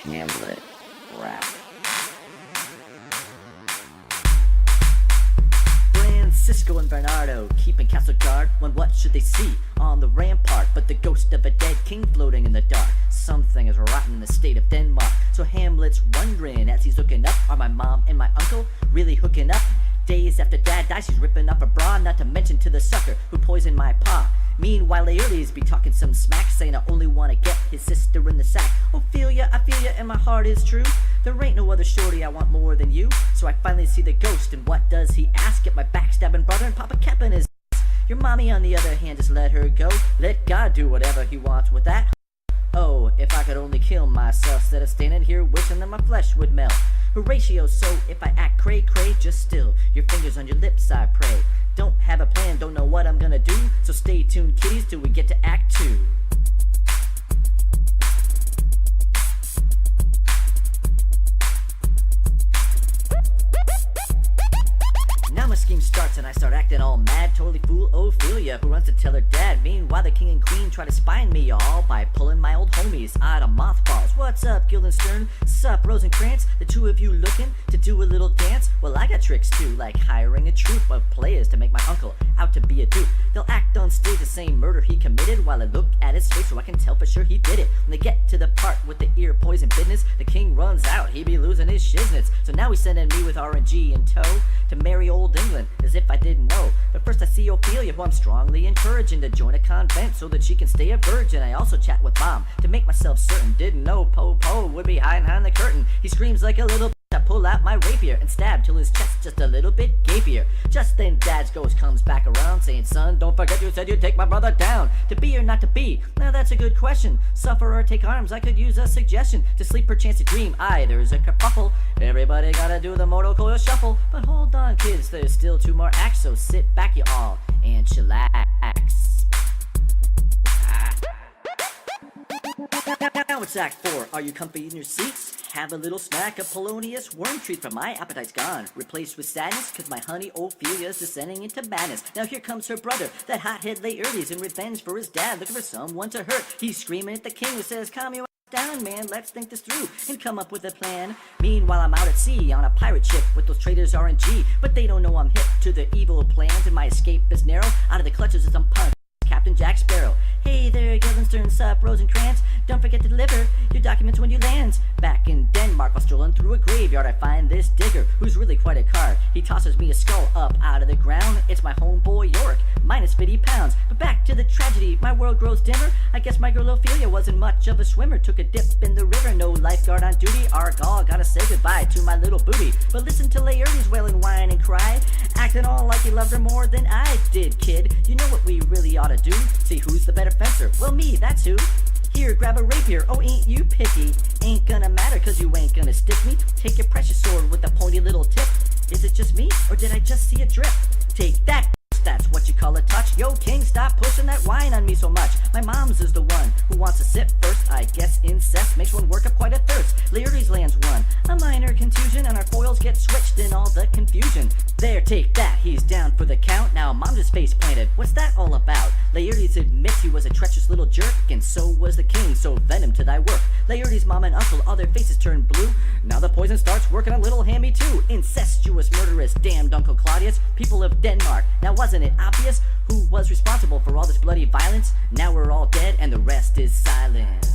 Hamlet Rap. Francisco and Barnardo keeping castle guard when what should they see on the rampart but the ghost of a dead king floating in the dark. Something is rotten in the state of Denmark, so Hamlet's wondering as he's looking up, are my mom and my uncle really hooking up? Days after dad dies, she's ripping off her bra, not to mention to the sucker who poisoned my pa. Meanwhile, Laertes be talking some smack, saying I only want to get his sister in the sack. Ophelia, I feel ya, and my heart is true. There ain't no other shorty I want more than you. So I finally see the ghost, and what does he ask? Get my backstabbing brother and pop a cap in his ass. Your mommy, on the other hand, just let her go. Let God do whatever he wants with that. Oh, if I could only kill myself instead of standing here wishing that my flesh would melt. Horatio, so if I act cray-cray, just still, your fingers on your lips I pray. Don't have a plan, don't know what I'm gonna do, so stay tuned kiddies till we get to Act 2. Now my scheme starts and I start acting all mad, totally fool Ophelia who runs to tell her dad. Meanwhile the king and queen try to spy on me all by pulling my old homies out of mothballs. What's up Guildenstern? Sup Rosencrantz? The two of you looking to do a little dance? Well I got tricks too, like hiring a troupe of players to make my uncle out to be a dupe. They'll act on stage the same murder he committed while I look at his face so I can tell for sure he did it. When they get to the part with the ear poison business, the king runs out, he be losing his shiznits. So now he's sending me with RNG in tow to marry old England, as if I didn't know. But first I see Ophelia, who I'm strongly encouraging to join a convent so that she can stay a virgin. I also chat with mom to make myself certain, didn't know Po would be hiding behind the curtain. He screams like a little bitch. I pull out my rapier and stab till his chest just a little bit gapier. Just then dad's ghost comes back around saying, son, don't forget you said you'd take my brother down. To be or not to be? Now that's a good question. Suffer or take arms, I could use a suggestion. To sleep perchance to dream, there's a kerfuffle. Everybody gotta do the mortal coil shuffle. But hold on kids, there's still 2 more acts, so sit back you all and chillax. Now it's Act 4. Are you comfy in your seats? Have a little snack of Polonius worm treat, for my appetite's gone, replaced with sadness, cause my honey Ophelia's descending into madness. Now here comes her brother, that hothead Laertes, in revenge for his dad, looking for someone to hurt. He's screaming at the king who says, calm your down, man, let's think this through and come up with a plan. Meanwhile I'm out at sea on a pirate ship with those traitors RNG, but they don't know I'm hip to their evil plans, and my escape is narrow out of the clutches of some punk Captain Jack Sparrow. Hey there, Guildenstern, sup, Rosencrantz? Don't forget to deliver your documents when you land. Back in Denmark, while strolling through a graveyard, I find this digger, who's really quite a card. He tosses me a skull up out of the ground. It's my homeboy Yorick, minus 50 pounds. But back to the tragedy, my world grows dimmer. I guess my girl Ophelia wasn't much of a swimmer. Took a dip in the river, no lifeguard on duty. Argal, gotta say goodbye to my little booty. But listen to Laertes wailing, whine, and cry, acting all like he loved her more than I did, kid. You know what we really ought to do? See who's the better fencer. Well, me, that's who. Here, grab a rapier. Oh, ain't you picky? Ain't gonna matter, cause you ain't gonna stick me. Take your precious sword with the pointy little tip. Is it just me, or did I just see a drip? Take that, that's what you call a touch. Yo, king, stop pushing that wine on me so much. My mom's is the one who wants to sip first. I guess incest makes one work up quite a thirst. Laertes lands one, a minor contusion, and our foils get switched in all the confusion. There, take that, he's down for the count. Now mom's his face planted, what's that all about? Laertes admits he was a treacherous little jerk, and so was the king, so venom to thy work. Laertes' mom and uncle, all their faces turn blue. Now the poison starts working on little Hammy too. Incestuous, murderous, damned Uncle Claudius. People of Denmark, now wasn't it obvious who was responsible for all this bloody violence? Now we're all dead and the rest is silent.